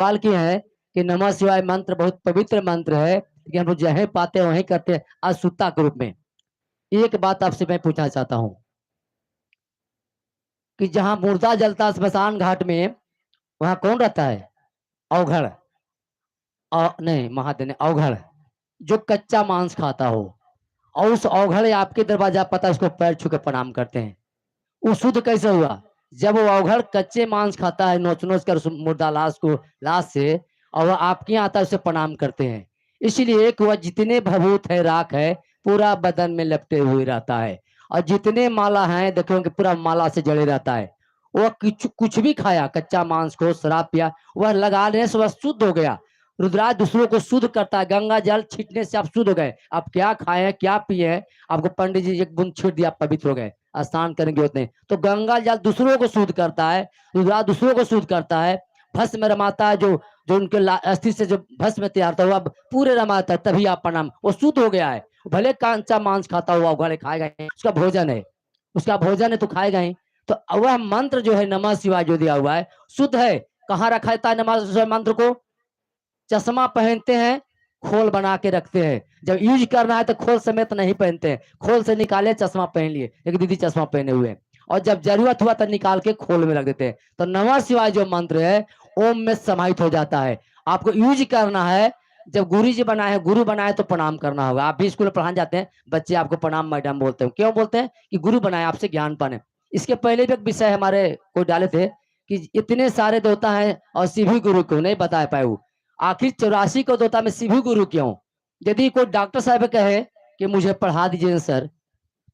सवाल किए हैं कि नमः शिवाय मंत्र बहुत पवित्र मंत्र है, लेकिन हम लोग जहीं पाते हैं वहीं करते हैं अशुद्धता के रूप में। एक बात आपसे मैं पूछना चाहता हूँ कि जहां मुर्दा जलता है स्मशान घाट में, वहां कौन रहता है? अवघड़। नहीं, महादेव ने अवघड़, जो कच्चा मांस खाता हो। और उस अवघड़ आपके दरवाजा पता है, उसको पैर छू के प्रणाम करते हैं। वो शुद्ध कैसे हुआ? जब वो अवघड़ कच्चे मांस खाता है, नोच नोच कर उस मुर्दा लाश को, लाश से, और वह आपके यहाँ आता है, उसे प्रणाम करते हैं। इसलिए कि वह जितने भभूत है, राख है, पूरा बदन में लपटे हुए रहता है। और जितने माला हैं देखोगे पूरा माला से जड़े रहता है। वह कुछ कुछ भी खाया, कच्चा मांस को, शराब पिया, वह लगा लेने से वह शुद्ध हो गया। रुद्राज दूसरों को शुद्ध करता है। गंगा जल छीटने से आप शुद्ध हो गए। आप क्या खाए क्या पिए, आपको पंडित जी एक बूंद छीट दिया, पवित्र हो गए, स्नान करेंगे उतने। तो गंगा जल दूसरों को शुद्ध करता है, रुद्राज दूसरों को शुद्ध करता है। भस्म रमाता है, जो जो उनके अस्थि से जो भस्म तैयार था, वह पूरे रमाता है, तभी आप प्रणाम, वो शुद्ध हो गया है। भले कांचा मांस खाता हुआ उघाड़े खाएगा, उसका भोजन है, उसका भोजन है तो खाएगा ही। तो वह मंत्र जो है नमः शिवाय जो दिया हुआ है शुद्ध है। कहाँ रखा था नमः शिवाय मंत्र को? चश्मा पहनते हैं, खोल बना के रखते हैं। जब यूज करना है तो खोल समेत नहीं पहनते हैं, खोल से निकाले चश्मा पहन लिए, एक दीदी चश्मा पहने हुए हैं। और जब जरूरत हुआ तो निकाल के खोल में रख देते हैं। तो नमः शिवाय जो मंत्र है ओम में समाहित हो जाता है। आपको यूज करना है। जब गुरु जी बनाए हैं, गुरु बनाए तो प्रणाम करना होगा। आप भी स्कूल में पढ़ाने जाते हैं, बच्चे आपको प्रणाम मैडम बोलते हैं। क्यों बोलते हैं? कि गुरु बनाए, आपसे ज्ञान पाने। इसके पहले भी एक विषय हमारे को डाले थे कि इतने सारे देवता हैं और शिव ही गुरु को नहीं बता पाए। वो आखिर 84 को देवता में शिव ही गुरु क्यों? यदि कोई डॉक्टर साहब कहे कि मुझे पढ़ा दीजिए सर,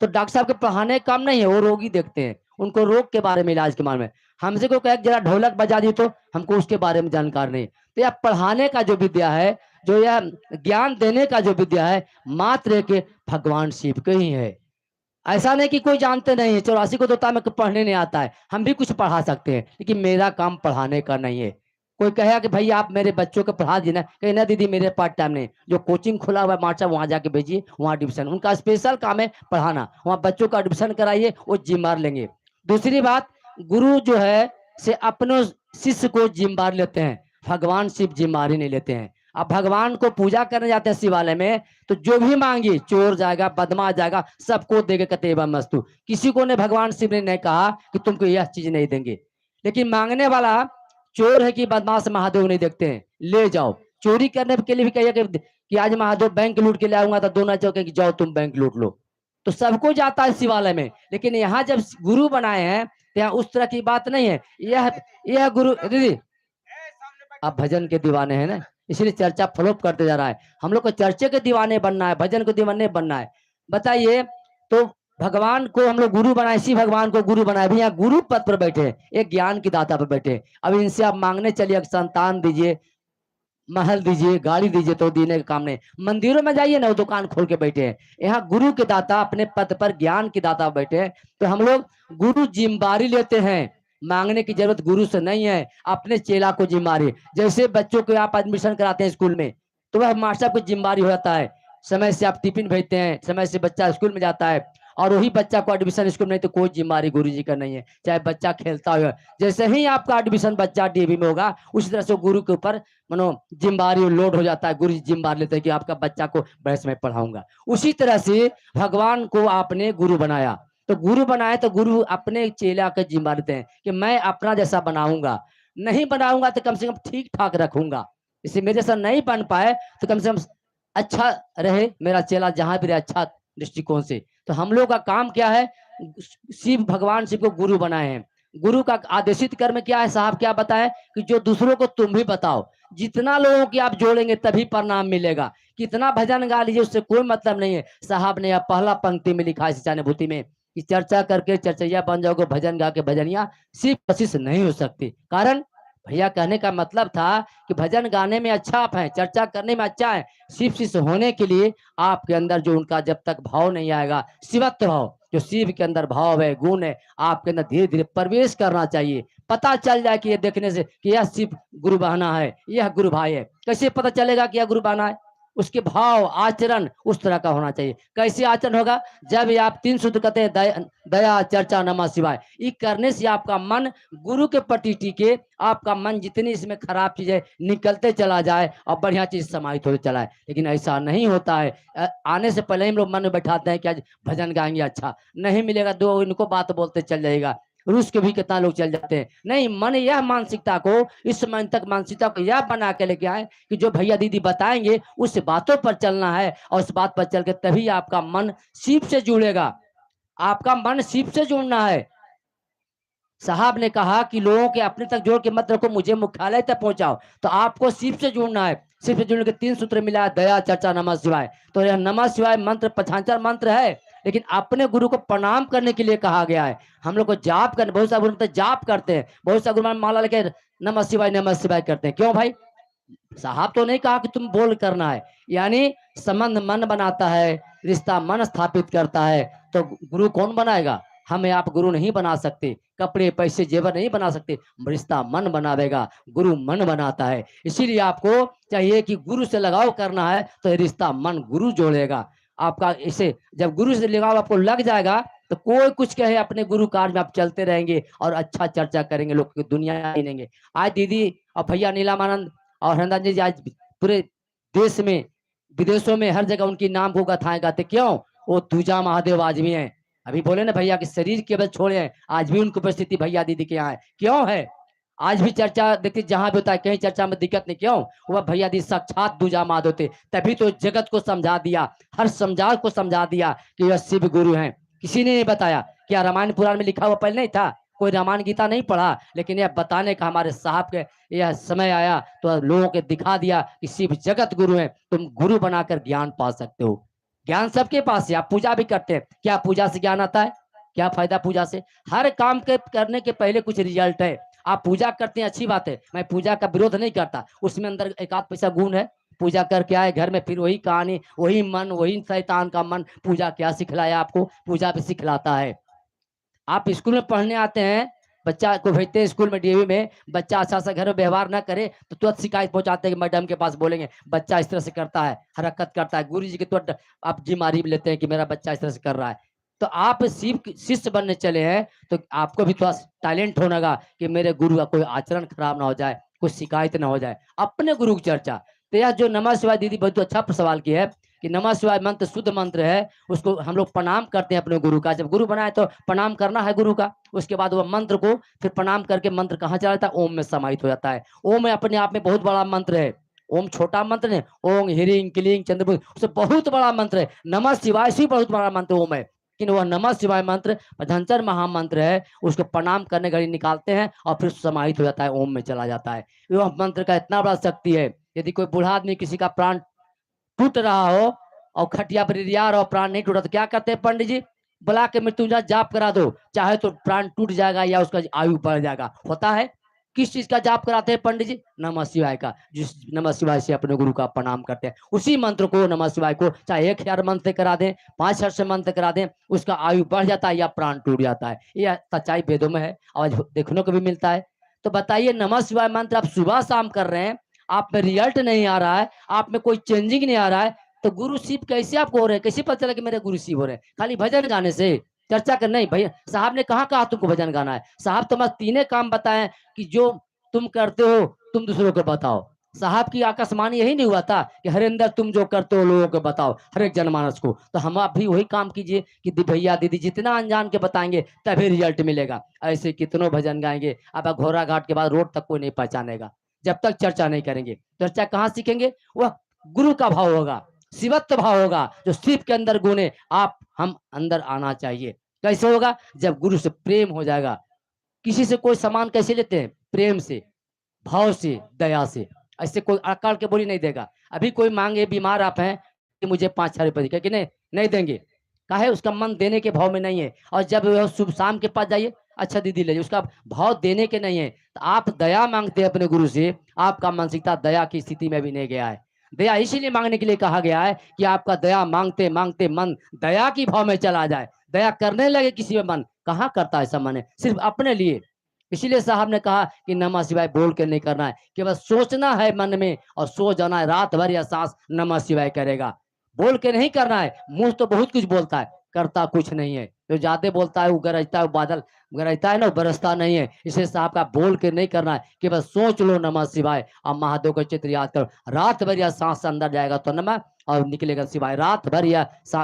तो डॉक्टर साहब के पढ़ाने काम नहीं है, वो रोगी देखते हैं, उनको रोग के बारे में, इलाज के बारे में। हमसे को कहे जरा ढोलक बजा दी, तो हमको उसके बारे में जानकार नहीं। तो यह पढ़ाने का जो विद्या है, जो यह ज्ञान देने का जो विद्या है, मात्र के भगवान शिव के ही है। ऐसा नहीं कि कोई जानते नहीं है। 84 को देवता में पढ़ने नहीं आता है, हम भी कुछ पढ़ा सकते हैं, लेकिन मेरा काम पढ़ाने का नहीं है। कोई कहेगा कि भाई आप मेरे बच्चों को पढ़ा दीजिए ना, कहे ना दीदी मेरे पास टाइम नहीं। जो कोचिंग खुला हुआ है मास्टर, वहां जाके भेजिए, वहां एडमिशन, उनका स्पेशल काम है पढ़ाना, वहां बच्चों का एडमिशन कराइए, वो जिम्मेदार लेंगे। दूसरी बात, गुरु जो है से अपने शिष्य को जिम्मेदार लेते हैं, भगवान शिव जिम्मेदारी नहीं लेते हैं। अब भगवान को पूजा करने जाते हैं शिवालय में, तो जो भी मांगी, चोर जाएगा, बदमाश जाएगा, सबको देंगे कतेबा मस्तु। किसी को ने भगवान शिव ने नहीं कहा कि तुमको यह चीज नहीं देंगे। लेकिन मांगने वाला चोर है कि बदमाश, महादेव नहीं देखते हैं, ले जाओ। चोरी करने के लिए भी कहिए कि आज महादेव बैंक लूट के ले आऊंगा, तो दोनों चौके कि जाओ तुम बैंक लूट लो। तो सबको जाता है शिवालय में। लेकिन यहाँ जब गुरु बनाए हैं तो यहाँ उस तरह की बात नहीं है। यह गुरु दीदी, आप भजन के दीवाने हैं ना, इसलिए चर्चा फ्लोप करते जा रहा है। हम लोग को चर्चे के दीवाने बनना है, भजन के दीवाने बनना है। बताइए, तो भगवान को हम लोग गुरु बनाए, इसी भगवान को गुरु बनाए, भैया गुरु पद पर बैठे, एक ज्ञान की दाता पर बैठे। अब इनसे आप मांगने चलिए, संतान दीजिए, महल दीजिए, गाड़ी दीजिए, तो देने का काम नहीं। मंदिरों में जाइए ना, वो दुकान खोल के बैठे हैं। यहाँ गुरु के दाता अपने पद पर, ज्ञान की दाता बैठे हैं। तो हम लोग गुरु जिम्मेदारी लेते हैं, मांगने की जरूरत गुरु से नहीं है, अपने चेला को जिम्मेदारी। जैसे बच्चों को आप एडमिशन कराते हैं स्कूल में, तो वह मास्टर को जिम्मेदारी हो जाता है, समय से आप टिफिन भेजते हैं, समय से बच्चा स्कूल में जाता है। और वही बच्चा को एडमिशन स्कूल में नहीं, तो कोई जिम्मेदारी गुरु जी का नहीं है, चाहे बच्चा खेलता हो। जैसे ही आपका एडमिशन बच्चा डीबी में होगा, उसी तरह से गुरु के ऊपर मानो जिम्मेदारी लोड हो जाता है। गुरु जी जिम्मेदारी लेते हैं कि आपका बच्चा को बड़े समय पढ़ाऊंगा। उसी तरह से भगवान को आपने गुरु बनाया, तो गुरु बनाए तो गुरु अपने चेला के जिम्मेदारी देते हैं कि मैं अपना जैसा बनाऊंगा, नहीं बनाऊंगा तो कम से कम ठीक ठाक रखूंगा। इसे मेरे जैसा नहीं बन पाए तो कम से कम अच्छा रहे मेरा चेला, जहां भी रहे अच्छा दृष्टिकोण से। तो हम लोग का काम क्या है? शिव, भगवान शिव को गुरु बनाए हैं। गुरु का आदेशित कर्म क्या है साहब? क्या बताएं कि जो दूसरों को तुम भी बताओ। जितना लोगों की आप जोड़ेंगे तभी परिणाम मिलेगा। कितना भजन गा लीजिए, उससे कोई मतलब नहीं है। साहब ने पहला पंक्ति में लिखा है शिक्षानुभूति में कि चर्चा करके चर्चैया बन जाओगे, भजन गा के भजनिया सिर्फ वशिष्ठ नहीं हो सकती। कारण भैया कहने का मतलब था कि भजन गाने में अच्छा आप हैं, चर्चा करने में अच्छा है, शिव शिष्य होने के लिए आपके अंदर जो उनका जब तक भाव नहीं आएगा, शिवत्व भाव, जो शिव के अंदर भाव है, गुण है, आपके अंदर धीरे धीरे प्रवेश करना चाहिए। पता चल जाए कि ये देखने से कि यह शिव गुरु बहाना है, यह गुरु भाई है। कैसे पता चलेगा कि यह गुरु बहाना है? उसके भाव आचरण उस तरह का होना चाहिए। कैसे आचरण होगा? जब ये आप 3 सूत्र कहते हैं, दया चर्चा नमः शिवाय, ये करने से आपका मन गुरु के प्रति टिके, आपका मन जितनी इसमें खराब चीजें निकलते चला जाए और बढ़िया चीज समाहित होते चला है। लेकिन ऐसा नहीं होता है। आने से पहले ही हम लोग मन में बैठाते हैं कि आज भजन गाएंगे, अच्छा नहीं मिलेगा, दो इनको बात बोलते चल जाएगा। रूस के भी कितना लोग चल जाते हैं। नहीं, मन यह मानसिकता को, इस मन तक मानसिकता को यह बना के लेके आए कि जो भैया दीदी बताएंगे उस बातों पर चलना है, और उस बात पर चल के तभी आपका मन शिव से जुड़ेगा। आपका मन शिव से जुड़ना है। साहब ने कहा कि लोगों के अपने तक जोड़ के मत रखो, मुझे मुख्यालय तक पहुंचाओ। तो आपको शिव से जुड़ना है। शिव से जुड़ने के 3 सूत्र मिला है, दया चर्चा नमः शिवाय। तो यह नमः शिवाय मंत्र पछांचर मंत्र है, लेकिन अपने गुरु को प्रणाम करने के लिए कहा गया है। हम लोग को जाप करने, बहुत सारे गुरु जाप करते हैं, बहुत सारे गुरु माला लेके नमः शिवाय करते हैं। क्यों भाई? साहब तो नहीं कहा कि तुम बोल करना है। यानी संबंध मन बनाता है, रिश्ता मन स्थापित करता है। तो गुरु कौन बनाएगा? हमें आप गुरु नहीं बना सकते, कपड़े पैसे जेवर नहीं बना सकते। रिश्ता मन बनावेगा, गुरु मन बनाता है। इसीलिए आपको चाहिए कि गुरु से लगाव करना है, तो रिश्ता मन गुरु जोड़ेगा आपका। इसे जब गुरु से लगाव आपको लग जाएगा, तो कोई कुछ कहे, अपने गुरु कार्य में आप चलते रहेंगे और अच्छा चर्चा करेंगे, लोग की दुनिया ही। आज दीदी और भैया नीलामानंद और हरनंदन जी आज पूरे देश में, विदेशों में, हर जगह उनकी नाम को गाथाएं गाते। क्यों? वो दूजा महादेव आज भी हैं। अभी बोले ना भैया कि शरीर केवल छोड़े हैं, आज भी उनकी उपस्थिति भैया दीदी के यहाँ है। क्यों है? आज भी चर्चा देखिए, जहां भी होता है कहीं चर्चा में दिक्कत नहीं। क्यों? वह भैया दी साक्षात दूजा महादेव थे। तभी तो जगत को समझा दिया, हर समझार को समझा दिया कि वह शिव गुरु हैं। किसी ने नहीं बताया। क्या रामायण पुराण में लिखा हुआ पहले नहीं था? कोई रामायण गीता नहीं पढ़ा, लेकिन यह बताने का हमारे साहब के यह समय आया तो लोगों के दिखा दिया कि शिव जगत गुरु है। तुम गुरु बनाकर ज्ञान पा सकते हो। ज्ञान सबके पास है। आप पूजा भी करते हैं, क्या पूजा से ज्ञान आता है? क्या फायदा पूजा से? हर काम के करने के पहले कुछ रिजल्ट है। आप पूजा करते हैं, अच्छी बात है, मैं पूजा का विरोध नहीं करता, उसमें अंदर एक आध पैसा गुण है। पूजा करके आए घर में, फिर वही कहानी, वही मन, वही शैतान का मन पूजा क्या सिखलाया आपको? पूजा भी सिखलाता है। आप स्कूल में पढ़ने आते हैं, बच्चा को भेजते हैं स्कूल में, डीएवी में, बच्चा अच्छा सा घर में व्यवहार ना करे तो तुरंत शिकायत पहुंचाते हैं कि मैडम के पास बोलेंगे बच्चा इस तरह से करता है, हरकत करता है। गुरु जी के तुरंत आप जिम्मेदारी भी लेते हैं कि मेरा बच्चा इस तरह से कर रहा है। तो आप शिष्य बनने चले हैं, तो आपको भी थोड़ा टैलेंट होगा कि मेरे गुरु का कोई आचरण खराब ना हो जाए, कोई शिकायत ना हो जाए। अपने गुरु की चर्चा। तो यह जो नमः शिवाय दीदी बहुत अच्छा सवाल की है कि नमः शिवाय मंत्र शुद्ध मंत्र है, उसको हम लोग प्रणाम करते हैं अपने गुरु का। जब गुरु बनाए तो प्रणाम करना है गुरु का। उसके बाद वह मंत्र को फिर प्रणाम करके मंत्र कहाँ चला जाता है? ओम में समाहित हो जाता है। ओम अपने आप में बहुत बड़ा मंत्र है। ओम छोटा मंत्र है, ओम ह्रीं क्लीं चंद्रभुज उससे बहुत बड़ा मंत्र है। नमः शिवाय से बहुत बड़ा मंत्र ओम है, लेकिन वह नमः शिवाय मंत्र पतंजलि महामंत्र है। उसको प्रणाम करने घड़ी निकालते हैं और फिर समाहित हो जाता है, ओम में चला जाता है। वह मंत्र का इतना बड़ा शक्ति है। यदि कोई बूढ़ा आदमी किसी का प्राण टूट रहा हो और खटिया पर रिया और प्राण नहीं टूटा, तो क्या करते हैं पंडित जी? बुला के मृत्युंजय जाप करा दो, चाहे तो प्राण टूट जाएगा या उसका आयु बढ़ जाएगा। होता है। किस चीज का जाप कराते हैं पंडित जी? नमः शिवाय का। जिस नमः शिवाय से अपने गुरु का प्रणाम करते हैं, उसी मंत्र को, नमः शिवाय को, चाहे 1000 मंत्र से करा दें, 5000 से मंत्र करा दें, उसका आयु बढ़ जाता है या प्राण टूट जाता है। यह सच्चाई वेदों में है और देखने को भी मिलता है। तो बताइए, नमः शिवाय मंत्र आप सुबह शाम कर रहे हैं, आप में रिजल्ट नहीं आ रहा है, आप में कोई चेंजिंग नहीं आ रहा है, तो गुरु शिव कैसे आपको हो रहे हैं? कैसे पता चला कि मेरे गुरु शिव हो रहे हैं? खाली भजन गाने से, चर्चा कर नहीं। भैया साहब ने कहा तुमको भजन गाना है? साहब तो बस 3 काम बताएं कि जो तुम करते हो तुम दूसरों को बताओ। साहब की आकाशवाणी यही नहीं हुआ था कि हरिंदर तुम जो करते हो लोगों को बताओ, हर एक जनमानस को। तो हम आप भी वही काम कीजिए कि भैया दीदी जितना अनजान के बताएंगे तभी रिजल्ट मिलेगा। ऐसे कितनों भजन गाएंगे, अब घोड़ा घाट के बाद रोड तक कोई नहीं पहचानेगा जब तक चर्चा नहीं करेंगे। चर्चा कहाँ सीखेंगे? वह गुरु का भाव होगा, शिवत्व भाव होगा, जो शिव के अंदर गुण आप हम अंदर आना चाहिए। कैसे होगा? जब गुरु से प्रेम हो जाएगा। किसी से कोई सामान कैसे लेते हैं? प्रेम से, भाव से, दया से। ऐसे कोई अकाल के बोली नहीं देगा। अभी कोई मांगे, बीमार आप हैं कि मुझे 5-6 रुपए कि नहीं देंगे, काहे? उसका मन देने के भाव में नहीं है। और जब वह शुभ शाम के पास जाइए, अच्छा दीदी ले, उसका भाव देने के नहीं है। तो आप दया मांगते हैं अपने गुरु से, आपका मानसिकता दया की स्थिति में भी नहीं गया है। दया इसीलिए मांगने के लिए कहा गया है कि आपका दया मांगते मांगते मन दया की भाव में चला जाए, दया करने लगे किसी में मन कहाँ करता है। ऐसा मन है सिर्फ अपने लिए। इसीलिए साहब ने कहा कि नमः शिवाय बोल के नहीं करना है, केवल सोचना है मन में और सो जाना है, रात भर या सांस नमः शिवाय करेगा। बोल के नहीं करना है, मुंह तो बहुत कुछ बोलता है, करता कुछ नहीं है। जो ज्यादा बोलता है वो गरजता है, वो बादल गरजता है ना, वो बरसता नहीं है। इसे साहब का बोल के नहीं करना है, केवल सोच लो नमः शिवाय और महादेव का चित्र याद करो। रात भर या सांस अंदर जाएगा तो नमः और निकलेगा शिवाय। रात भर या सांस